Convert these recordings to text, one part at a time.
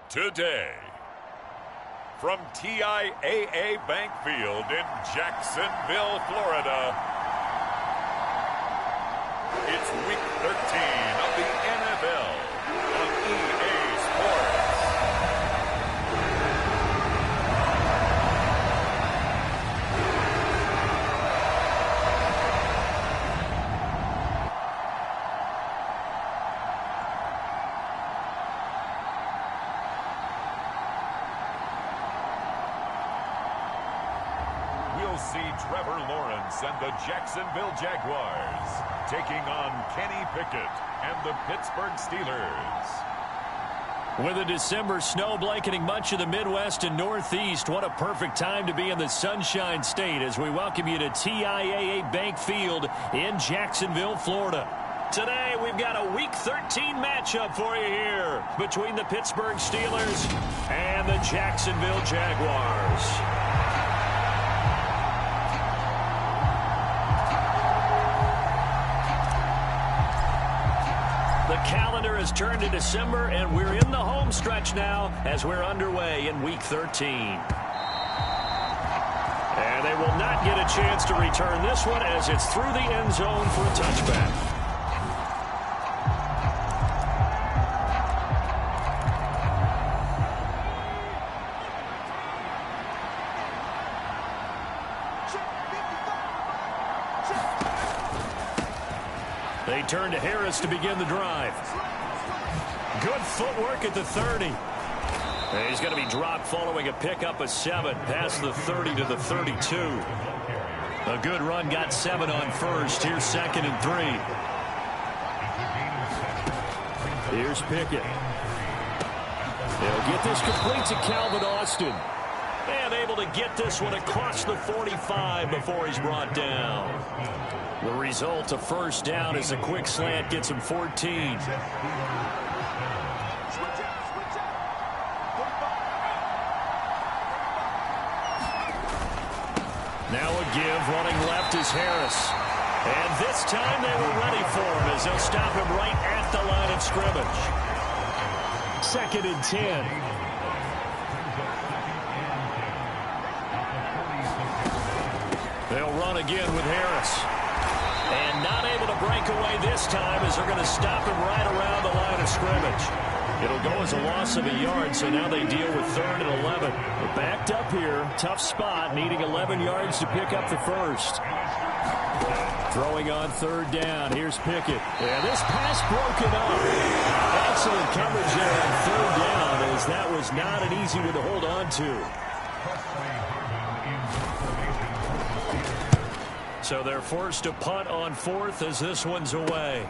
today. From TIAA Bank Field in Jacksonville, Florida, it's Week 13 of the NFL on EA Sports. See Trevor Lawrence and the Jacksonville Jaguars taking on Kenny Pickett and the Pittsburgh Steelers. With a December snow blanketing much of the Midwest and Northeast, what a perfect time to be in the Sunshine State as we welcome you to TIAA Bank Field in Jacksonville, Florida. Today, we've got a Week 13 matchup for you here between the Pittsburgh Steelers and the Jacksonville Jaguars. The calendar has turned to December, and we're in the home stretch now as we're underway in Week 13. And they will not get a chance to return this one as it's through the end zone for a touchback. They turn to Harris to begin the drive. Good footwork at the 30. And he's going to be dropped following a pickup of 7 past the 30 to the 32. A good run got 7 on first. Here's 2nd and 3. Here's Pickett. They'll get this complete to Calvin Austin. And able to get this one across the 45 before he's brought down. The result, a first down as a quick slant gets him 14. Now a give, running left is Harris. And this time they were ready for him as they'll stop him right at the line of scrimmage. 2nd and 10. They'll run again with Harris. And not able to break away this time as they're going to stop him right around the line of scrimmage. It'll go as a loss of a yard, so now they deal with 3rd and 11. They're backed up here. Tough spot, needing 11 yards to pick up the first. Throwing on 3rd down. Here's Pickett. Yeah, this pass broken up. Excellent coverage there on 3rd down, as that was not an easy one to hold on to. So they're forced to punt on 4th as this one's away.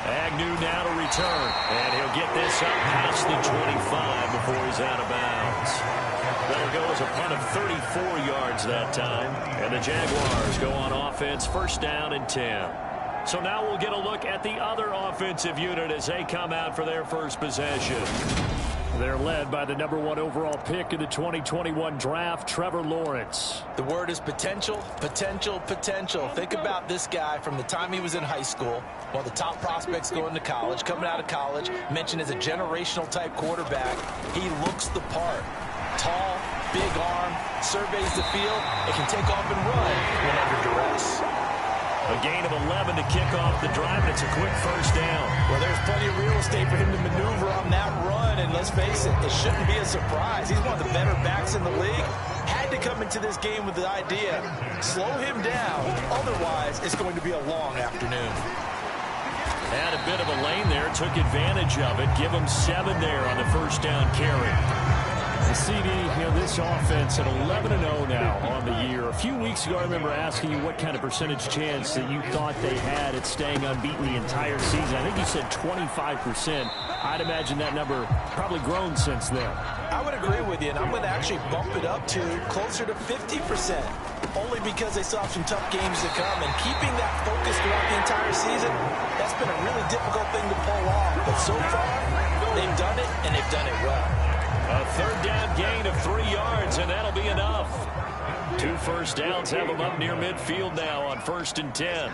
Agnew now to return. And he'll get this up past the 25 before he's out of bounds. That'll go as a punt of 34 yards that time. And the Jaguars go on offense, 1st down and 10. So now we'll get a look at the other offensive unit as they come out for their first possession. They're led by the #1 overall pick in the 2021 draft, Trevor Lawrence. The word is potential, potential, potential. Think about this guy from the time he was in high school, while the top prospects going to college, coming out of college, mentioned as a generational type quarterback. He looks the part. Tall, big arm, surveys the field, and can take off and run when under duress. A gain of 11 to kick off the drive, and it's a quick first down. Well, there's plenty of real estate for him to maneuver on that run, and let's face it, it shouldn't be a surprise. He's one of the better backs in the league. Had to come into this game with the idea, slow him down, otherwise it's going to be a long afternoon. Had a bit of a lane there, took advantage of it. Give him 7 there on the first down carry. The CD, this offense at 11-0 now on the year. A few weeks ago, I remember asking you what kind of percentage chance that you thought they had at staying unbeaten the entire season. I think you said 25%. I'd imagine that number probably grown since then. I would agree with you, and I'm going to actually bump it up to closer to 50%, only because they still have some tough games to come. And keeping that focus throughout the entire season, that's been a really difficult thing to pull off. But so far, they've done it, and they've done it well. A 3rd down gain of 3 yards, and that'll be enough. 2 first downs have them up near midfield now on 1st and 10.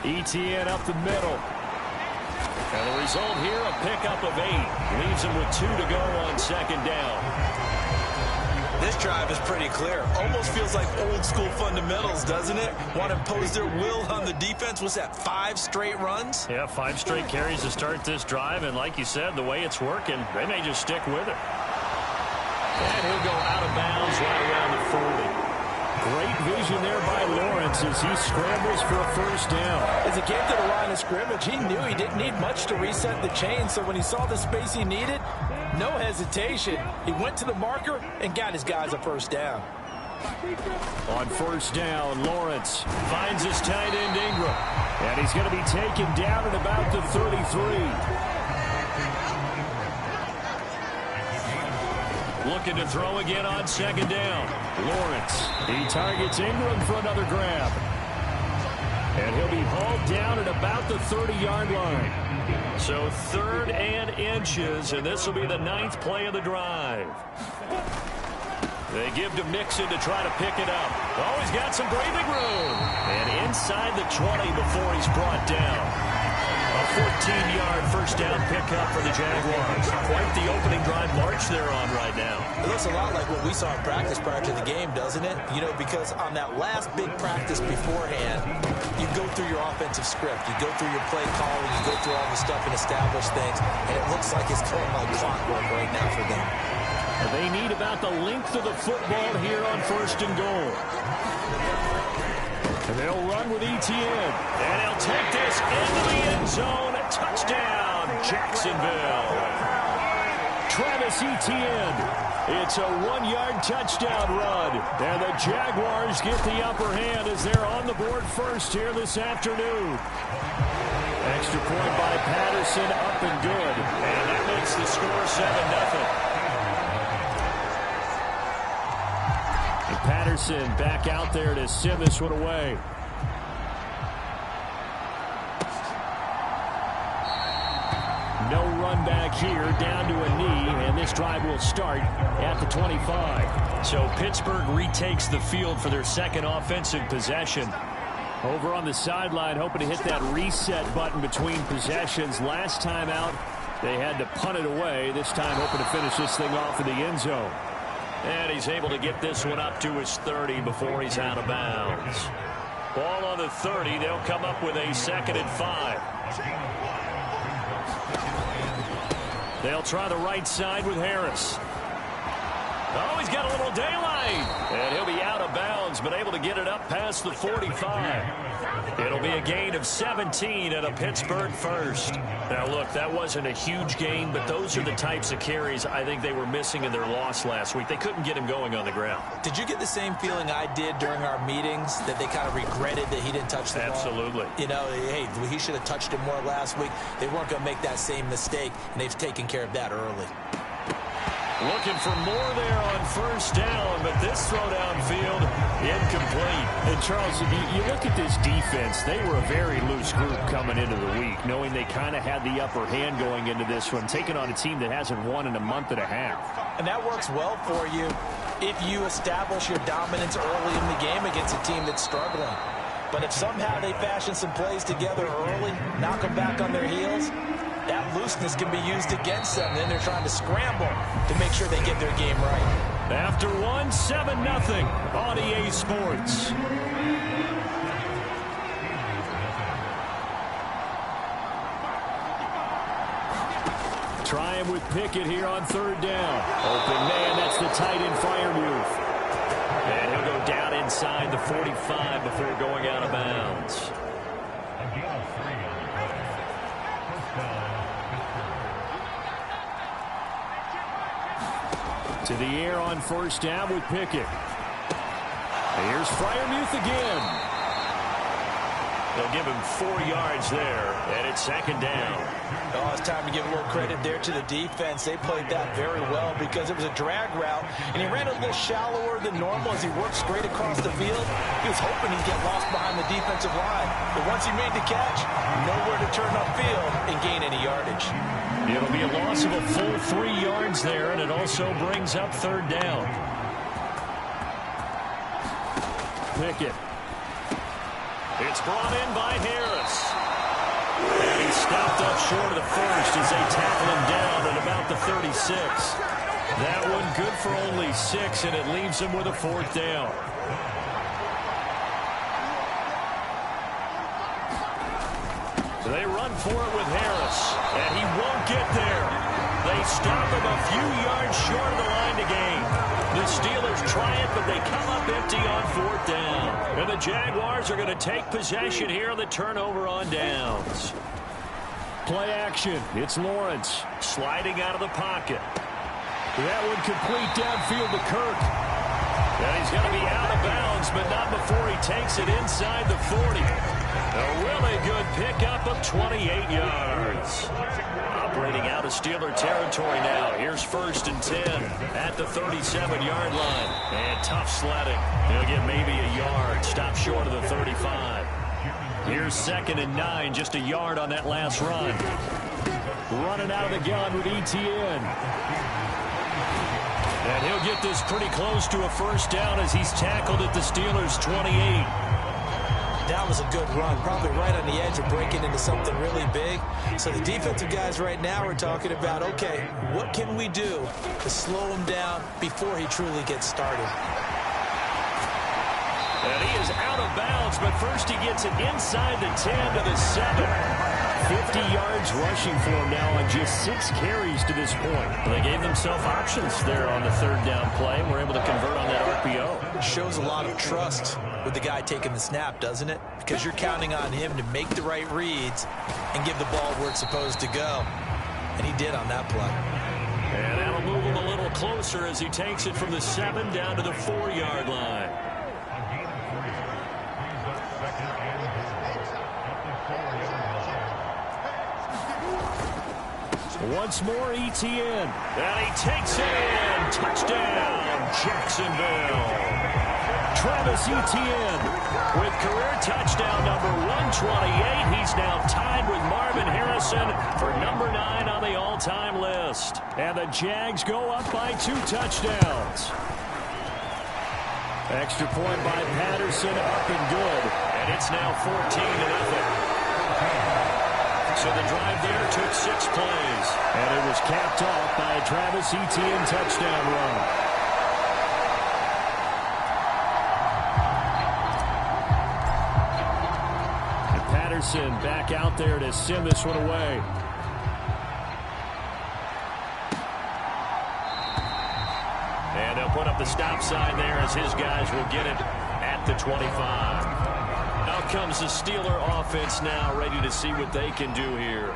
ETN up the middle. And the result here, a pickup of 8. Leaves him with 2 to go on second down. This drive is pretty clear. Almost feels like old school fundamentals, doesn't it? Want to impose their will on the defense. Was that 5 straight runs? Yeah, 5 straight carries to start this drive. And like you said, the way it's working, they may just stick with it. And he'll go out of bounds right around the 40. Great vision there by Lawrence as he scrambles for a first down. As he came to the line of scrimmage, he knew he didn't need much to reset the chain. So when he saw the space he needed, no hesitation. He went to the marker and got his guys a first down. On first down, Lawrence finds his tight end Ingram. And he's going to be taken down at about the 33. Looking to throw again on second down. Lawrence, he targets Ingram for another grab. And he'll be hauled down at about the 30-yard line. So 3rd and inches, and this will be the 9th play of the drive. They give to Mixon to try to pick it up. Oh, he's got some breathing room. And inside the 20 before he's brought down. A 14-yard first down pickup for the Jaguars. Quite the opening drive march they're on right now. It looks a lot like what we saw in practice prior to the game, doesn't it? You know, because on that last big practice beforehand, you go through your offensive script. You go through your play calling. You go through all the stuff and establish things. And it looks like it's going like clockwork right now for them. They need about the length of the football here on 1st and goal. And they'll run with Etienne. And he'll take this into the end zone. A touchdown, Jacksonville. Travis Etienne. It's a 1-yard touchdown run. And the Jaguars get the upper hand as they're on the board first here this afternoon. Extra point by Patterson, up and good. And that makes the score 7-0. Patterson back out there to send this one away. No run back here, down to a knee, and this drive will start at the 25. So Pittsburgh retakes the field for their second offensive possession. Over on the sideline, hoping to hit that reset button between possessions. Last time out, they had to punt it away. This time hoping to finish this thing off in the end zone. And he's able to get this one up to his 30 before he's out of bounds. Ball on the 30. They'll come up with a 2nd and 5. They'll try the right side with Harris. Oh, he's got a little daylight. And he'll be out of bounds, but able to get it up past the 45. It'll be a gain of 17 and a Pittsburgh first. Now, look, that wasn't a huge gain, but those are the types of carries I think they were missing in their loss last week. They couldn't get him going on the ground. Did you get the same feeling I did during our meetings, that they kind of regretted that he didn't touch the ball? Absolutely. You know, hey, he should have touched it more last week. They weren't going to make that same mistake, and they've taken care of that early. Looking for more there on first down, but this throw downfield incomplete. And Charles, you look at this defense, they were a very loose group coming into the week, knowing they kind of had the upper hand going into this one, taking on a team that hasn't won in a month and a half. And that works well for you if you establish your dominance early in the game against a team that's struggling. But if somehow they fashion some plays together early, knock them back on their heels, that looseness can be used against them. Then they're trying to scramble to make sure they get their game right. After 7-0 on EA Sports. Try him with Pickett here on 3rd down. Open man, that's the tight end fire move. And he'll go down inside the 45 before going out of bounds. To the air on 1st down with Pickett. Here's Freiermuth again. They'll give him 4 yards there, and it's 2nd down. Oh, it's time to give a little credit there to the defense. They played that very well because it was a drag route, and he ran a little shallower than normal as he worked straight across the field. He was hoping he'd get lost behind the defensive line, but once he made the catch, nowhere to turn upfield and gain any yardage. It'll be a loss of a full 3 yards there, and it also brings up 3rd down. Pickett. It's brought in by Harris. And he stopped up short of the first as they tackle him down at about the 36. That one good for only 6, and it leaves him with a 4th down. They run for it with Harris, and he won't get there. They stop him a few yards short of the line to gain. The Steelers try it, but they come up empty on 4th down. And the Jaguars are going to take possession here on the turnover on downs. Play action. It's Lawrence sliding out of the pocket. That one complete downfield to Kirk. And he's going to be out of bounds, but not before he takes it inside the 40. A really good pickup of 28 yards. Operating out of Steeler territory now. Here's 1st and 10 at the 37-yard line. And tough sledding. He'll get maybe a yard. Stop short of the 35. Here's 2nd and 9. Just a yard on that last run. Running out of the gun with ETN. And he'll get this pretty close to a 1st down as he's tackled at the Steelers' 28. That was a good run, probably right on the edge of breaking into something really big. So the defensive guys right now are talking about, okay, what can we do to slow him down before he truly gets started? And he is out of bounds, but first he gets it inside the 10 to the 7. 50 yards rushing for him now on just 6 carries to this point. They gave themselves options there on the 3rd down play and were able to convert on that RPO. Shows a lot of trust with the guy taking the snap, doesn't it? Because you're counting on him to make the right reads and give the ball where it's supposed to go. And he did on that play. And that'll move him a little closer as he takes it from the 7 down to the 4-yard line. Once more, ETN. And he takes it in. Touchdown, Jacksonville. Travis Etienne with career touchdown number 128. He's now tied with Marvin Harrison for number 9 on the all-time list. And the Jags go up by 2 touchdowns. Extra point by Patterson, up and good. And it's now 14-0. So the drive there took 6 plays. And it was capped off by a Travis Etienne touchdown run. And Patterson back out there to send this one away. And they'll put up the stop sign there as his guys will get it at the 25. Out comes the Steeler offense now, ready to see what they can do here.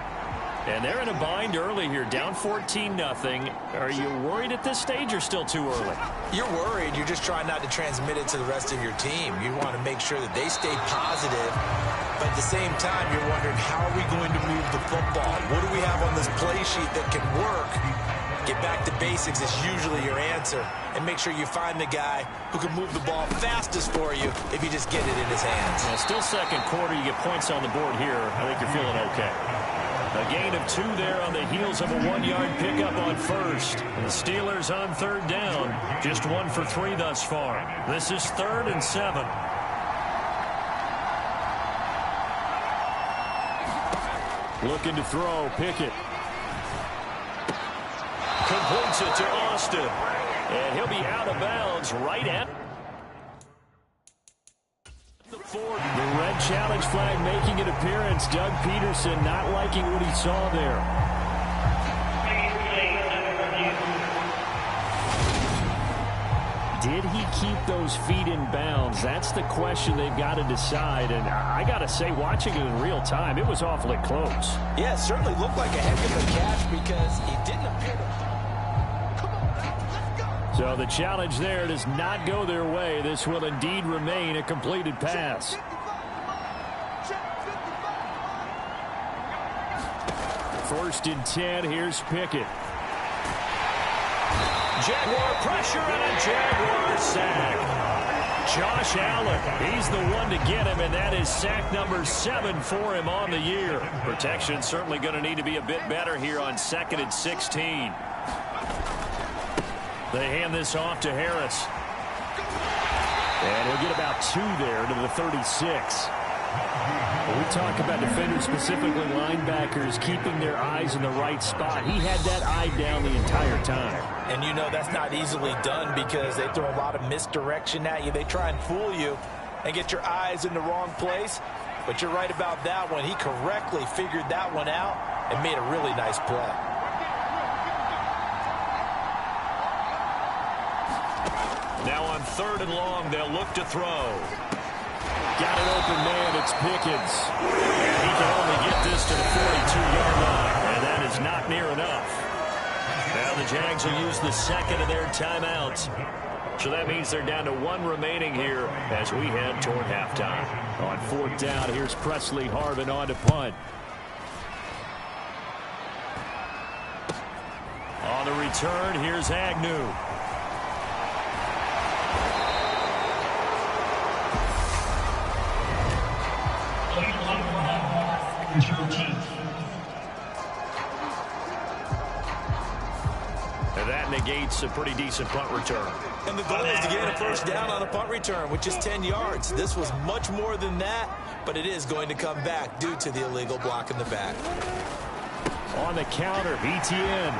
And they're in a bind early here, down 14-0. Are you worried at this stage or still too early? You're worried. You're just trying not to transmit it to the rest of your team. You want to make sure that they stay positive. But at the same time, you're wondering, how are we going to move the football? What do we have on this play sheet that can work? Get back to basics is usually your answer. And make sure you find the guy who can move the ball fastest for you if you just get it in his hands. Well, still second quarter. You get points on the board here. I think you're feeling okay. A gain of 2 there on the heels of a 1-yard pickup on first. And the Steelers on 3rd down. Just 1 for 3 thus far. This is 3rd and 7. Looking to throw. Pickett. Completes it to Austin. And he'll be out of bounds right at the 40. The red challenge flag making an appearance. Doug Peterson not liking what he saw there. Did he keep those feet in bounds? That's the question they've got to decide. And I got to say, watching it in real time, it was awfully close. Yeah, it certainly looked like a heck of a catch because he didn't appear to... So the challenge there does not go their way. This will indeed remain a completed pass. First and 10, here's Pickett. Jaguar pressure and a Jaguar sack. Josh Allen, he's the one to get him, and that is sack number 7 for him on the year. Protection certainly going to need to be a bit better here on 2nd and 16. They hand this off to Harris. And he'll get about 2 there to the 36. When we talk about defenders, specifically linebackers, keeping their eyes in the right spot, he had that eye down the entire time. And you know that's not easily done because they throw a lot of misdirection at you. They try and fool you and get your eyes in the wrong place. But you're right about that one. He correctly figured that one out and made a really nice play. Now on 3rd and long, they'll look to throw. Got an open man, it's Pickens. And he can only get this to the 42-yard line, and that is not near enough. Now the Jags will use the second of their timeouts. So that means they're down to 1 remaining here as we head toward halftime. On 4th down, here's Presley Harvin on to punt. On the return, here's Agnew. And that negates a pretty decent punt return. And the goal is to get a first down on a punt return, which is 10 yards. This was much more than that, but it is going to come back due to the illegal block in the back. On the counter, ETN.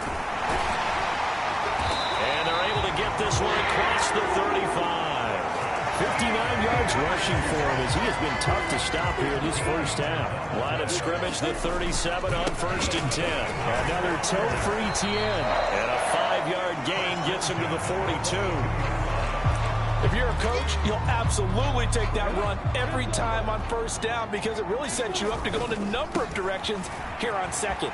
And they're able to get this one across the 35. 59 yards rushing for him as he has been tough to stop here in this first half. Line of scrimmage, the 37 on 1st and 10. Another toe for ETN. And a 5-yard gain gets him to the 42. If you're a coach, you'll absolutely take that run every time on 1st down because it really sets you up to go in a number of directions here on 2nd.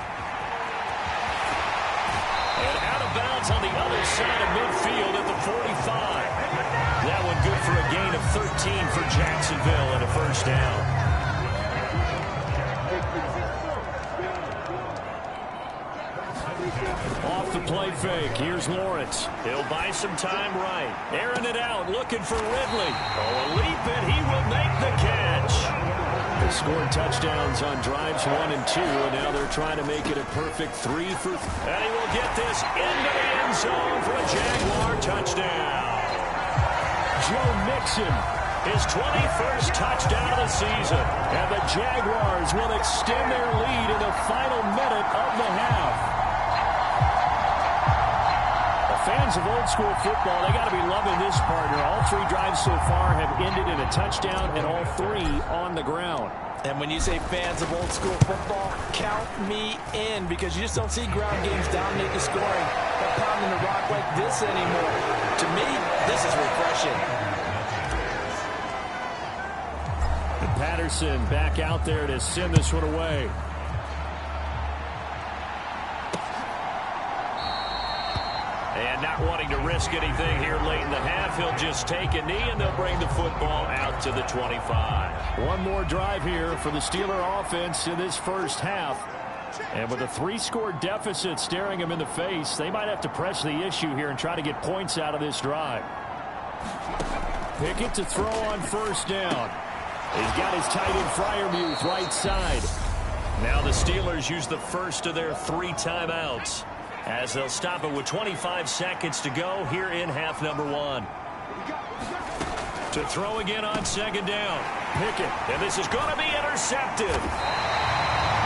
And out of bounds on the other side of midfield at the 45. That one good for a gain of 13 for Jacksonville and a first down. Off the play fake, here's Lawrence. He'll buy some time right. Airing it out, looking for Ridley. Oh, a leap, and he will make the catch. They scored touchdowns on drives 1 and 2, and now they're trying to make it a perfect 3 for... And he will get this into the end zone for a Jaguar touchdown. Joe Mixon, his 21st touchdown of the season. And the Jaguars will extend their lead in the final minute of the half. The fans of old school football, they got to be loving this partner. All 3 drives so far have ended in a touchdown and all 3 on the ground. And when you say fans of old school football, count me in because you just don't see ground games dominate the scoring or pounding the rock like this anymore. To me, this is refreshing. And Patterson back out there to send this one away. And not wanting to risk anything here late in the half, he'll just take a knee and they'll bring the football out to the 25. One more drive here for the Steeler offense in this first half. And with a 3-score deficit staring him in the face, they might have to press the issue here and try to get points out of this drive. Pickett to throw on 1st down. He's got his tight end Freiermuth right side. Now the Steelers use the first of their 3 timeouts as they'll stop it with 25 seconds to go here in half number 1. To throw again on 2nd down. Pickett, and this is going to be intercepted.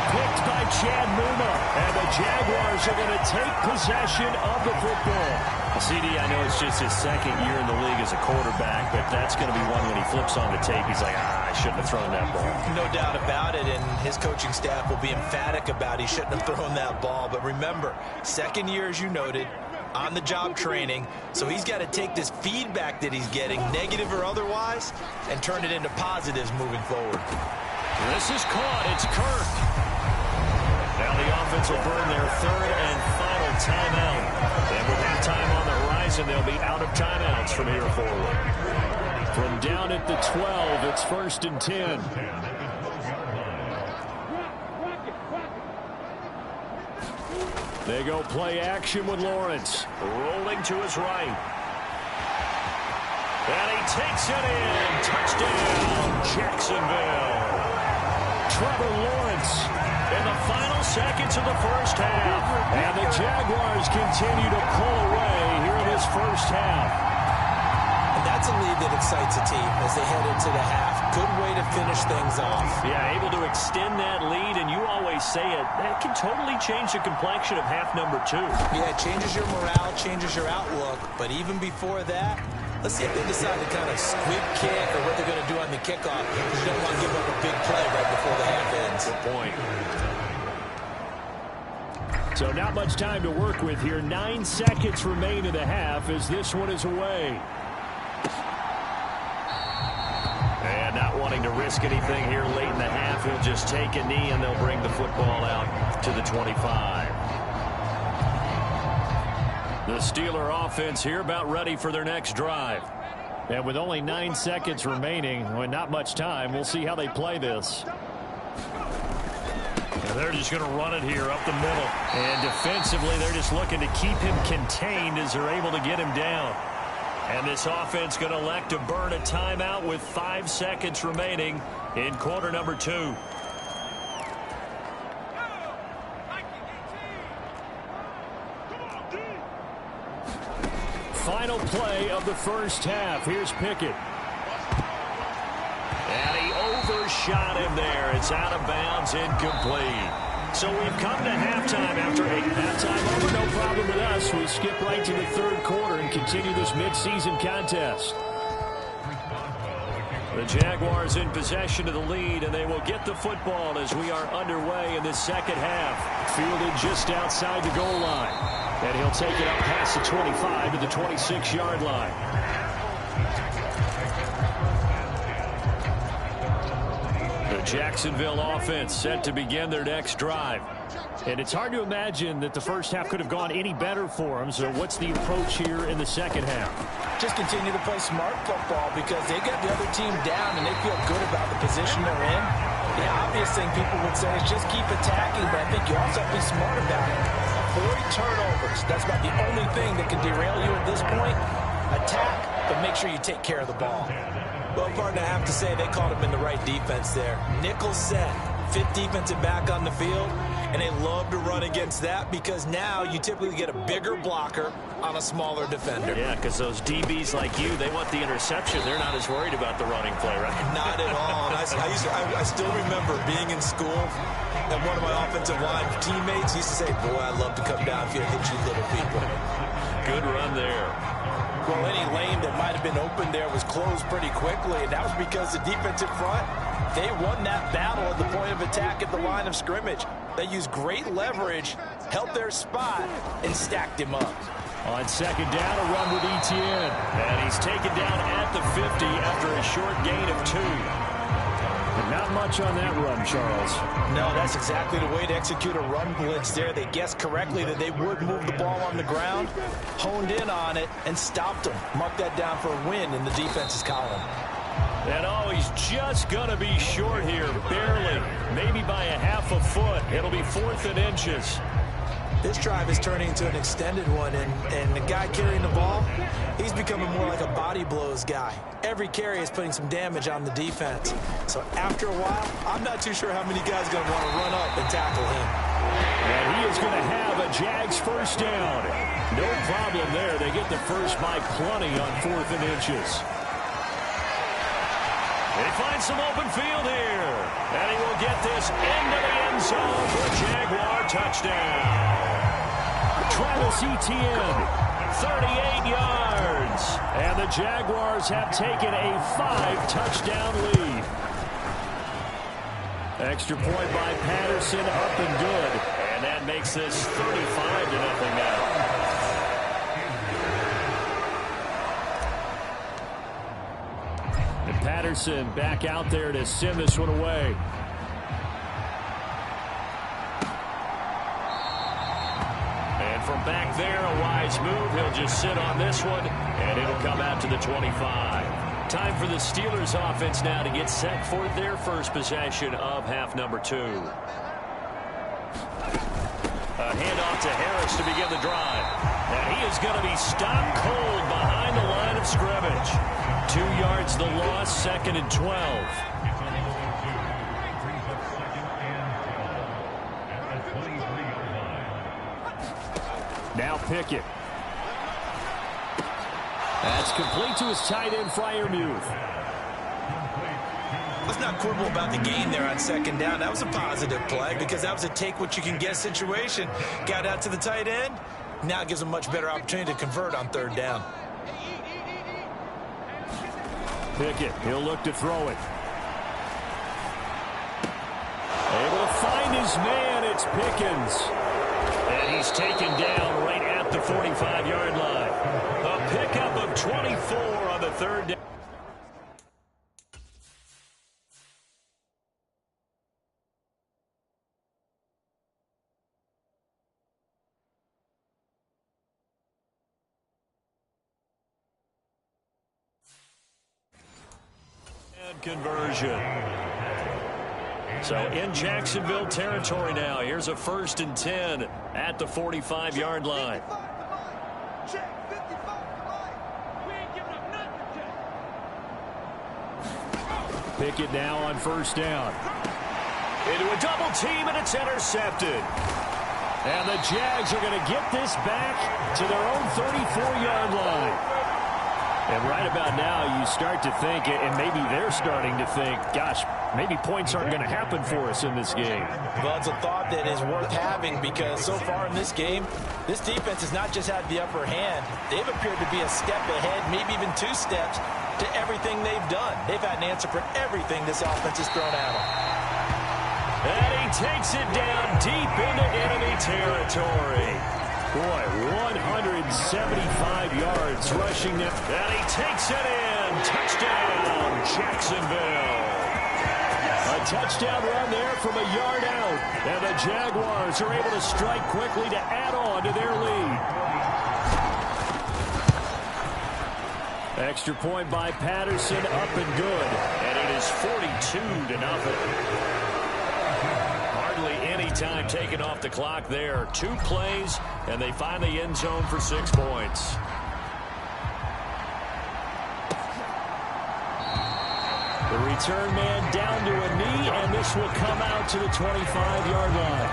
Picked by Chad Muma, and the Jaguars are going to take possession of the football. CD, I know it's just his 2nd year in the league as a quarterback, but that's going to be one when he flips on the tape. He's like, I shouldn't have thrown that ball. No doubt about it, and his coaching staff will be emphatic about he shouldn't have thrown that ball. But remember, 2nd year, as you noted, on-the-job training, so he's got to take this feedback that he's getting, negative or otherwise, and turn it into positives moving forward. This is caught. It's Kirk. Now the offense will burn their 3rd and final timeout. And with that time on the horizon, they'll be out of timeouts from here forward. From down at the 12, it's 1st and 10. They go play action with Lawrence. Rolling to his right. And he takes it in. Touchdown, Jacksonville. Trevor Lawrence in the final seconds of the first half. And the Jaguars continue to pull away here in this first half. And that's a lead that excites a team as they head into the half. Good way to finish things off. Yeah, able to extend that lead, and you always say it, that can totally change the complexion of half number 2. Yeah, it changes your morale, changes your outlook, but even before that, let's see if they decide to kind of squib kick or what they're going to do on the kickoff, because you don't want to give up a big play right before the half ends. Good point. So not much time to work with here. 9 seconds remain in the half as this one is away. And not wanting to risk anything here late in the half, he'll just take a knee and they'll bring the football out to the 25. The Steeler offense here about ready for their next drive. And with only 9 seconds remaining, and not much time, we'll see how they play this. And they're just going to run it here up the middle. And defensively, they're just looking to keep him contained as they're able to get him down. And this offense going to elect to burn a timeout with 5 seconds remaining in quarter number 2. Final play of the first half. Here's Pickett. And he overshot him there. It's out of bounds, incomplete. So we've come to halftime after a halftime over. No problem with us. We skip right to the third quarter and continue this midseason contest. The Jaguars in possession of the lead, and they will get the football as we are underway in this second half. Fielded just outside the goal line. And he'll take it up past the 25 to the 26-yard line. The Jacksonville offense set to begin their next drive. And it's hard to imagine that the first half could have gone any better for them. So what's the approach here in the second half? Just continue to play smart football because they got the other team down and they feel good about the position they're in. The obvious thing people would say is just keep attacking, but I think you also have to be smart about it. Avoid turnovers. That's about the only thing that can derail you at this point. Attack, but make sure you take care of the ball. Well, partner, I have to say they called him in the right defense there. Nickel set, 5th defensive back on the field, and they love to run against that because now you typically get a bigger blocker on a smaller defender. Yeah, because those DBs like you, they want the interception. They're not as worried about the running play, right? Not at all. And I still remember being in school, and one of my offensive line teammates used to say, boy, I love to come downfield and hit you little people. Good run there. Well, any lane that might have been open there was closed pretty quickly, and that was because the defensive front, they won that battle at the point of attack at the line of scrimmage. They used great leverage, held their spot, and stacked him up. On second down, a run with Etienne. And he's taken down at the 50 after a short gain of 2. And not much on that run, Charles. No, that's exactly the way to execute a run blitz there. They guessed correctly that they would move the ball on the ground, honed in on it, and stopped them. Mark that down for a win in the defense's column. And oh, he's just going to be short here, barely, maybe by a half a foot. It'll be 4th and inches. This drive is turning into an extended one, and the guy carrying the ball, he's becoming more like a body blows guy. Every carry is putting some damage on the defense. So after a while, I'm not too sure how many guys are going to want to run up and tackle him. And he is going to have a Jags first down. No problem there. They get the first by plenty on 4th and inches. They find some open field here. And he will get this into the end zone for a Jaguar touchdown. Travis Etienne, 38 yards. And the Jaguars have taken a 5-touchdown lead. Extra point by Patterson, up and good. And that makes this 35-0 now. And Patterson back out there to send this one away. And from back there, a wise move. He'll just sit on this one, and it'll come out to the 25. Time for the Steelers offense now to get set for their first possession of half number 2. A handoff to Harris to begin the drive. And he is going to be stopped cold behind the line of scrimmage. 2 yards the loss, 2nd and 12. Now Pickett. That's complete to his tight end, Freiermuth. Let's not quibble about the gain there on second down. That was a positive play because that was a take-what-you-can-get situation. Got out to the tight end. Now it gives them a much better opportunity to convert on third down. Pickett, he'll look to throw it. Able to find his man, it's Pickens. And he's taken down right at the 45-yard line. A pickup of 24 on the third down. Conversion. So in Jacksonville territory now. Here's a 1st and 10 at the 45-yard line. Pickett now on 1st down. Into a double team, and it's intercepted. And the Jags are going to get this back to their own 34-yard line. And right about now, you start to think, and maybe they're starting to think, gosh, maybe points aren't going to happen for us in this game. Well, it's a thought that is worth having because so far in this game, this defense has not just had the upper hand. They've appeared to be a step ahead, maybe even 2 steps to everything they've done. They've had an answer for everything this offense has thrown at them. And he takes it down deep into enemy territory. Boy, 175 yards rushing it. And he takes it in. Touchdown, Jacksonville. A touchdown run there from a yard out. And the Jaguars are able to strike quickly to add on to their lead. Extra point by Patterson, up and good. And it is 42-0. Any time taken off the clock there. 2 plays, and they find the end zone for 6 points. The return man down to a knee, and this will come out to the 25-yard line.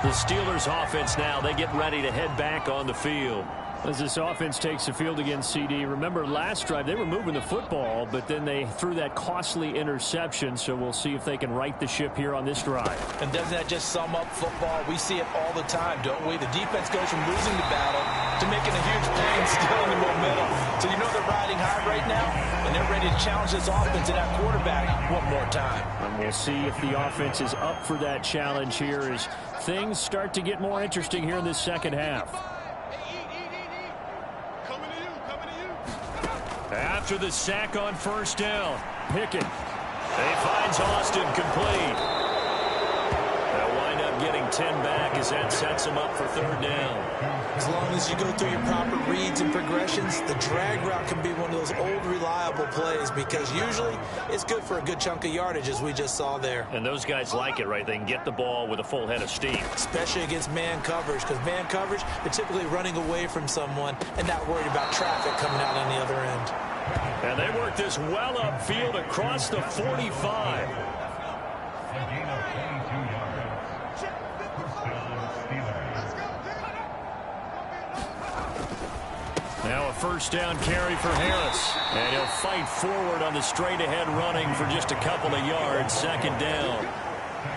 The Steelers offense now, they get ready to head back on the field. As this offense takes the field against CD, remember last drive they were moving the football, but then they threw that costly interception, so we'll see if they can right the ship here on this drive. And doesn't that just sum up football? We see it all the time, don't we? The defense goes from losing the battle to making a huge play and stealing the momentum. So you know they're riding high right now, and they're ready to challenge this offense and that quarterback one more time. And we'll see if the offense is up for that challenge here as things start to get more interesting here in this second half. After the sack on 1st down, Pickett. He finds Austin complete. They'll wind up getting 10 back as that sets him up for 3rd down. As long as you go through your proper reads and progressions, the drag route can be one of those old reliable plays because usually it's good for a good chunk of yardage as we just saw there. And those guys like it, right? They can get the ball with a full head of steam. Especially against man coverage because man coverage, they're typically running away from someone and not worried about traffic coming out on the other end. And they work this well upfield across the 45. Now a 1st down carry for Harris. And he'll fight forward on the straight-ahead running for just a couple of yards. 2nd down.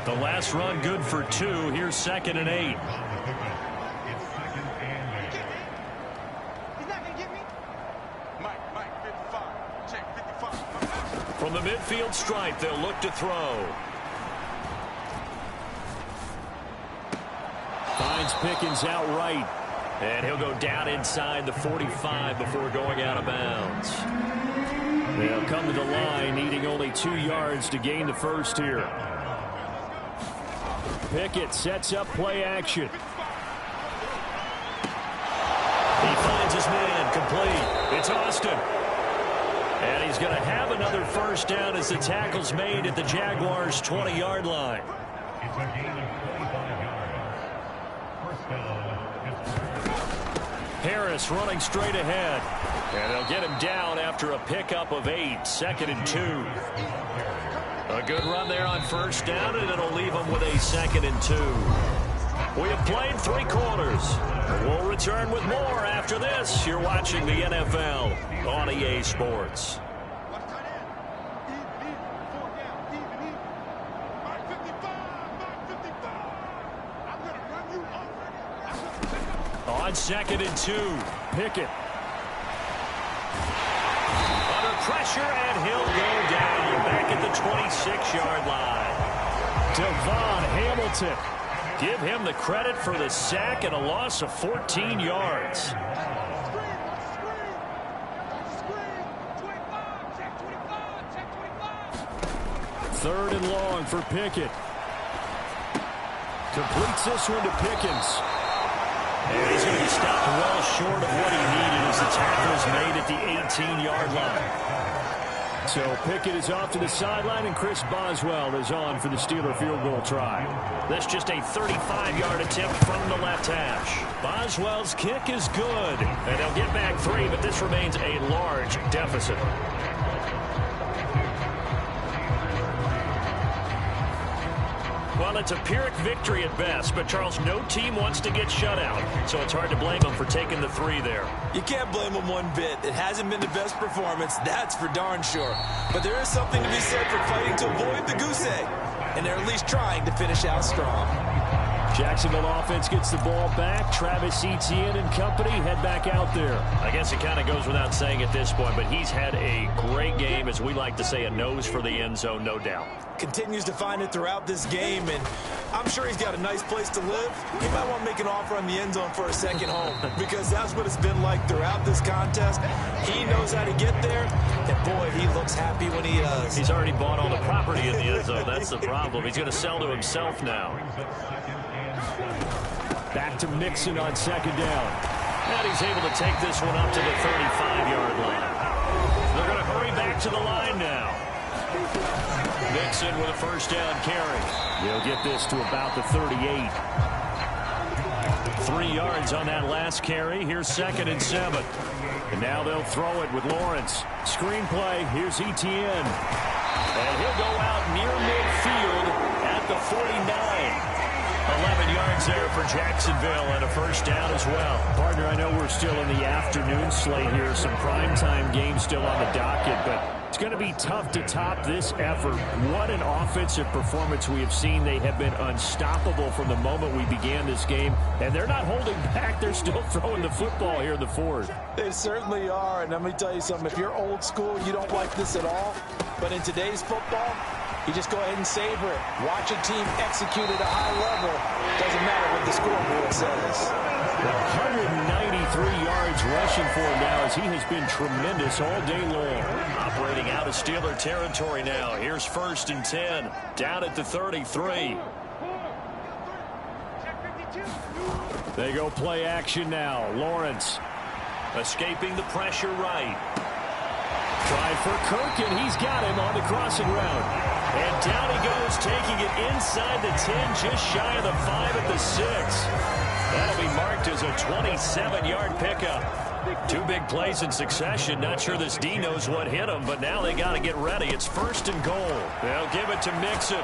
The last run good for 2. Here's 2nd and 8. From the midfield stripe, they'll look to throw. Finds Pickens outright. And he'll go down inside the 45 before going out of bounds. They'll come to the line, needing only 2 yards to gain the 1st here. Pickett sets up play action. He finds his man complete. It's Austin. And he's going to have another 1st down as the tackle's made at the Jaguars' 20-yard line. Harris running straight ahead. And they'll get him down after a pickup of 8. 2nd and 2. A good run there on 1st down, and it'll leave him with a 2nd and 2. We have played 3 quarters. We'll return with more after this. You're watching the NFL on EA Sports. on 2nd and 2. Pickett. Under pressure, and he'll go down back at the 26-yard line. Devon Hamilton. Give him the credit for the sack and a loss of 14 yards. Third and long for Pickett. Completes this one to Pickens. And he's going to be stopped well short of what he needed as the tackle is made at the 18-yard line. So Pickett is off to the sideline, and Chris Boswell is on for the Steeler field goal try. That's just a 35-yard attempt from the left hash. Boswell's kick is good, and they'll get back 3, but this remains a large deficit. Well, it's a Pyrrhic victory at best, but Charles, no team wants to get shut out, so it's hard to blame them for taking the 3 there. You can't blame them one bit. It hasn't been the best performance, that's for darn sure. But there is something to be said for fighting to avoid the goose egg, and they're at least trying to finish out strong. Jacksonville offense gets the ball back. Travis Etienne and company head back out there. I guess it kind of goes without saying at this point, but he's had a great game, as we like to say, a nose for the end zone, no doubt. Continues to find it throughout this game, and I'm sure he's got a nice place to live. He might want to make an offer on the end zone for a second home, because that's what it's been like throughout this contest. He knows how to get there, and boy, he looks happy when he does. He's already bought all the property in the end zone. That's the problem. He's going to sell to himself now. Back to Mixon on 2nd down. And he's able to take this one up to the 35-yard line. They're going to hurry back to the line now. Mixon with a first down carry. He'll get this to about the 38. 3 yards on that last carry. Here's 2nd and 7. And now they'll throw it with Lawrence. Screen play. Here's Etienne. And he'll go out near midfield at the 49. 11 yards there for Jacksonville and a first down as well. Partner, I know we're still in the afternoon slate here. Some primetime games still on the docket, but it's going to be tough to top this effort. What an offensive performance we have seen. They have been unstoppable from the moment we began this game, and they're not holding back. They're still throwing the football here in the 4th. They certainly are, and let me tell you something. If you're old school, you don't like this at all, but in today's football, you just go ahead and savor it. Watch a team execute at a high level. Doesn't matter what the scoreboard says. 193 yards rushing for him now, as he has been tremendous all day long. Operating out of Steeler territory now. Here's 1st and 10. Down at the 33. They go play action now. Lawrence escaping the pressure right. Tried for Kirk, and he's got him on the crossing route. And down he goes, taking it inside the 10, just shy of the 5 at the 6. That'll be marked as a 27-yard pickup. 2 big plays in succession. Not sure this D knows what hit him, but now they got to get ready. It's 1st and goal. They'll give it to Mixon.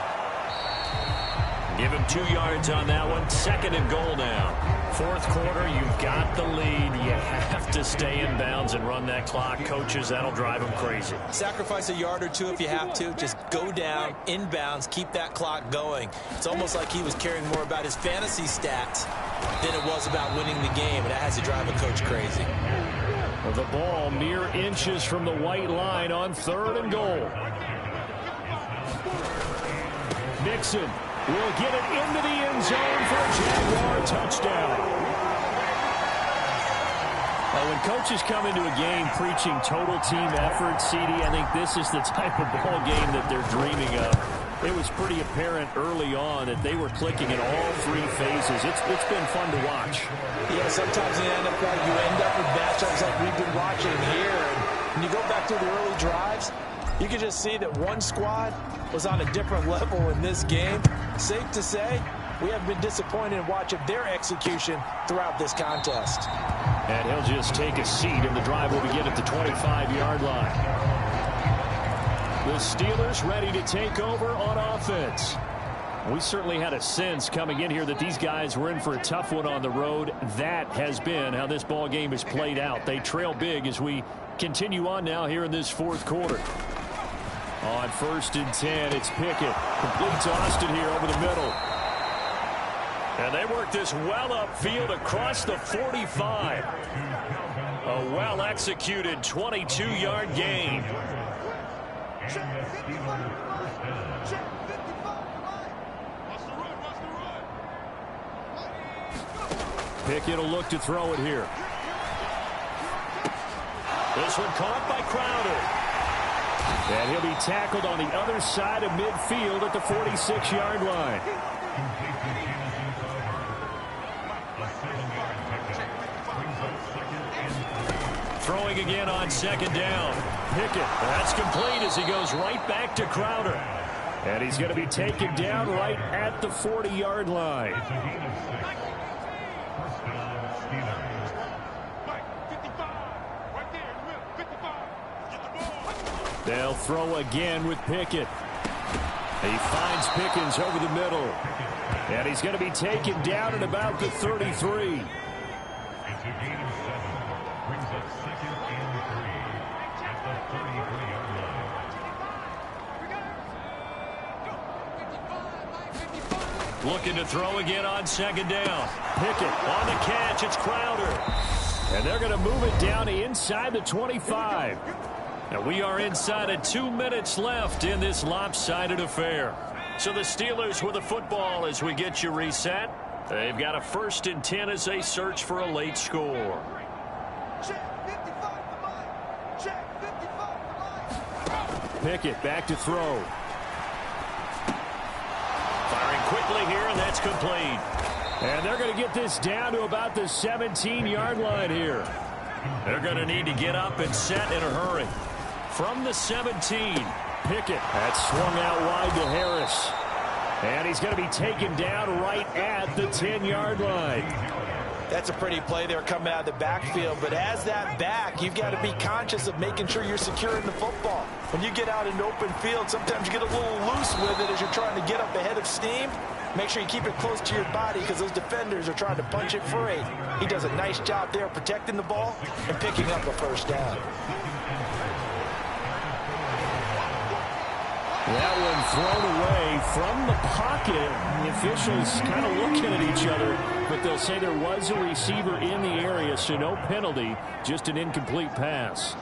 Give him 2 yards on that one. 2nd and goal now. 4th quarter, you've got the lead. You have to stay in bounds and run that clock. Coaches, that'll drive them crazy. Sacrifice a yard or 2 if you have to. Just go down, in bounds, keep that clock going. It's almost like he was caring more about his fantasy stats than it was about winning the game, and that has to drive a coach crazy. The ball mere inches from the white line on 3rd and goal. Mixon will get it into the end zone for a Jaguar touchdown. Well, when coaches come into a game preaching total team effort, CD, I think this is the type of ball game that they're dreaming of. It was pretty apparent early on that they were clicking in all 3 phases. It's been fun to watch. Yeah, sometimes in the NFL you end up with matchups like we've been watching here. And when you go back to the early drives, you can just see that one squad was on a different level in this game. Safe to say, we have been disappointed in watching their execution throughout this contest. And he'll just take a seat, and the drive will begin at the 25-yard line. The Steelers ready to take over on offense. We certainly had a sense coming in here that these guys were in for a tough one on the road. That has been how this ball game has played out. They trail big as we continue on now here in this 4th quarter. On 1st and 10, it's Pickett. Completes Austin here over the middle. And they work this well upfield across the 45. A well-executed 22-yard gain. Pickett will look to throw it here. This one caught by Crowder. And he'll be tackled on the other side of midfield at the 46-yard line. Throwing again on second down. Pickett, that's complete as he goes right back to Crowder. And he's going to be taken down right at the 40-yard line. They'll throw again with Pickett. He finds Pickens over the middle. And he's going to be taken down at about the 33. Looking to throw again on second down. Pickett on the catch. It's Crowder. And they're going to move it down to inside the 25. And we are inside of 2 minutes left in this lopsided affair. So the Steelers with the football as we get you reset. They've got a 1st and 10 as they search for a late score. Pickett back to throw. Firing quickly here, and that's complete. And they're going to get this down to about the 17-yard line here. They're going to need to get up and set in a hurry. From the 17, Pickett. That's swung out wide to Harris. And he's going to be taken down right at the 10-yard line. That's a pretty play there coming out of the backfield. But as that back, you've got to be conscious of making sure you're securing the football. When you get out in open field, sometimes you get a little loose with it as you're trying to get up ahead of steam. Make sure you keep it close to your body because those defenders are trying to punch it free. He does a nice job there protecting the ball and picking up a first down. That one thrown away from the pocket. The officials kind of looking at each other, but they'll say there was a receiver in the area, so no penalty, just an incomplete pass.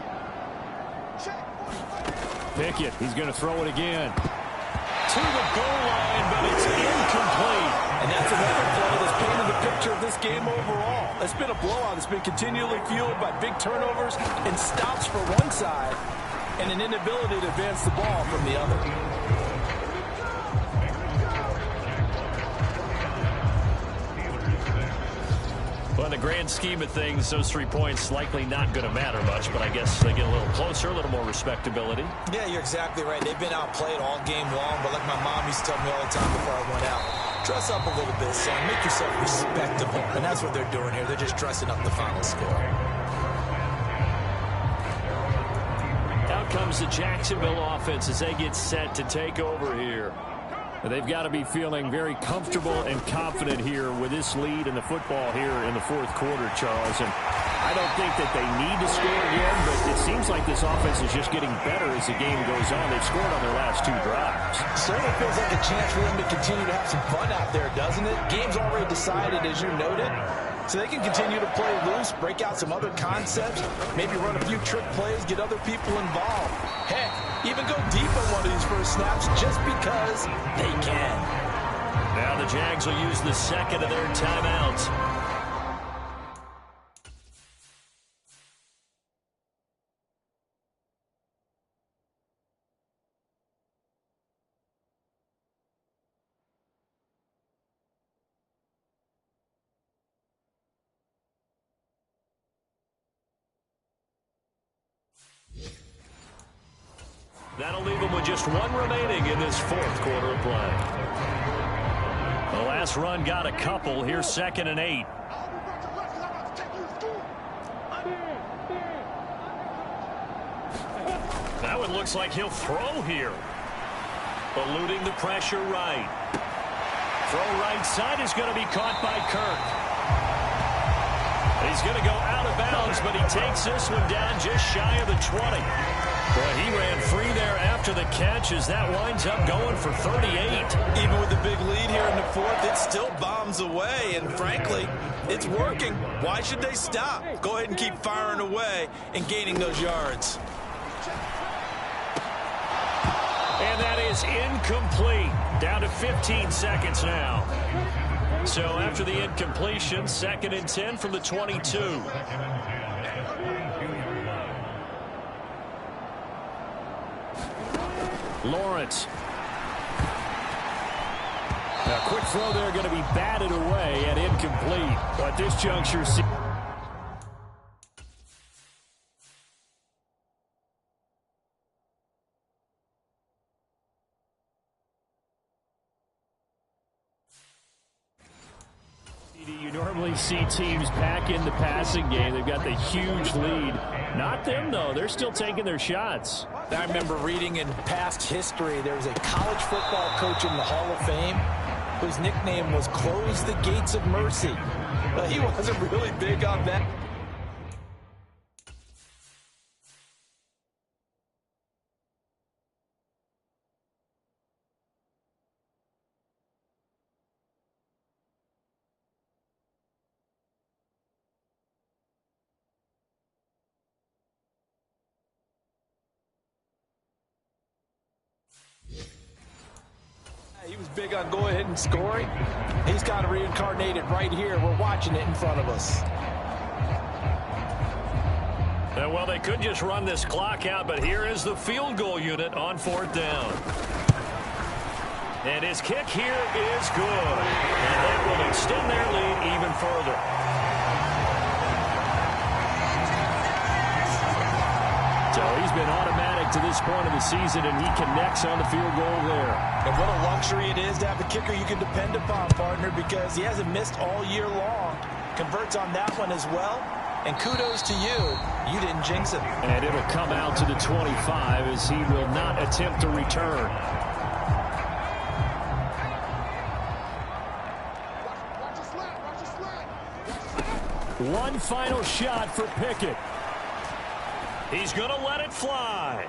Pickett, he's going to throw it again. To the goal line, but it's incomplete. And that's another play that's painted the picture of this game overall. It's been a blowout. It's been continually fueled by big turnovers and stops for one side, and an inability to advance the ball from the other. Well, in the grand scheme of things, those 3 points likely not going to matter much, but I guess they get a little closer, a little more respectability. Yeah, you're exactly right. They've been outplayed all game long, but like my mom used to tell me all the time before I went out, dress up a little bit, son. Make yourself respectable. And that's what they're doing here. They're just dressing up the final score. Out comes the Jacksonville offense as they get set to take over here. They've got to be feeling very comfortable and confident here with this lead in the football here in the 4th quarter, Charles. And I don't think that they need to score again, but it seems like this offense is just getting better as the game goes on. They've scored on their last 2 drives. Certainly feels like a chance for them to continue to have some fun out there, doesn't it? Game's already decided, as you noted. So they can continue to play loose, break out some other concepts, maybe run a few trick plays, get other people involved. Heck, even go deep on one of these first snaps just because they can. Now the Jags will use the second of their timeouts. That'll leave them with just 1 remaining in this 4th quarter of play. The last run got a couple. Here's 2nd and 8. That one looks like he'll throw here. Eluding the pressure right. Throw right side is going to be caught by Kirk. He's going to go out of bounds, but he takes this one down just shy of the 20. Boy, he ran free there after the catch as that winds up going for 38. Even with the big lead here in the fourth, it still bombs away, and frankly, it's working. Why should they stop? Go ahead and keep firing away and gaining those yards. And that is incomplete. Down to 15 seconds now. So after the incompletion, 2nd and 10 from the 22. Lawrence. A quick throw there going to be batted away and incomplete. But this juncture... You normally see teams pack in the passing game. They've got the huge lead. Not them, though. They're still taking their shots. I remember reading in past history, there was a college football coach in the Hall of Fame whose nickname was Close the Gates of Mercy. But he wasn't really big on that. He was big on go ahead and scoring. He's got to reincarnate it right here. We're watching it in front of us. Well, they could just run this clock out, but here is the field goal unit on 4th down. And his kick here is good. And that will extend their lead even further. So he's been automatic to this point of the season, and he connects on the field goal there. And what a luxury it is to have a kicker you can depend upon, partner, because he hasn't missed all year long. Converts on that one as well. And kudos to you. You didn't jinx it. And it'll come out to the 25 as he will not attempt to return. One final shot for Pickett. He's going to let it fly.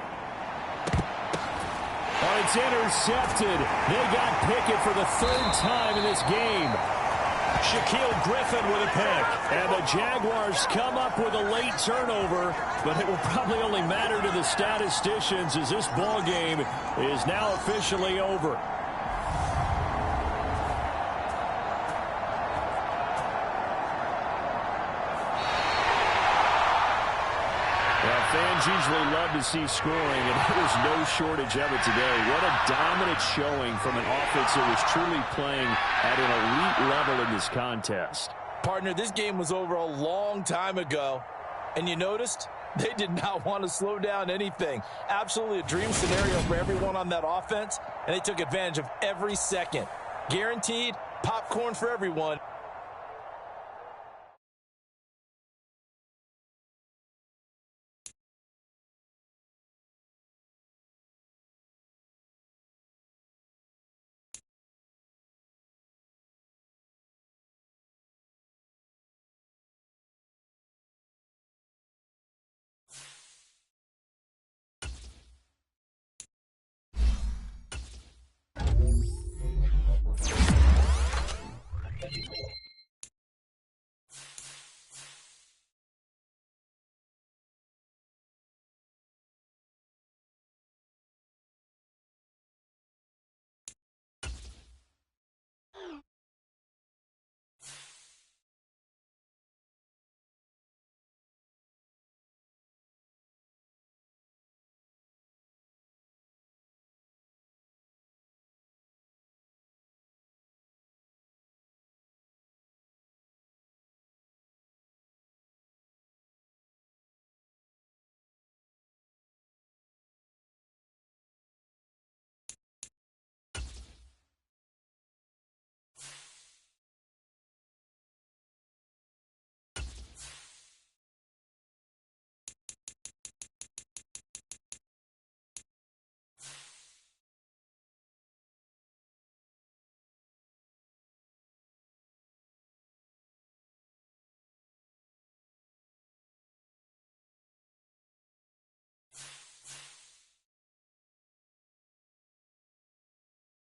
Oh, it's intercepted. They got Pickett for the 3rd time in this game. Shaquille Griffin with a pick. And the Jaguars come up with a late turnover, but it will probably only matter to the statisticians as this ball game is now officially over. Fans usually love to see scoring, and there's no shortage of it today. What a dominant showing from an offense that was truly playing at an elite level in this contest. Partner, this game was over a long time ago, and you noticed they did not want to slow down anything. Absolutely a dream scenario for everyone on that offense, and they took advantage of every second. Guaranteed popcorn for everyone.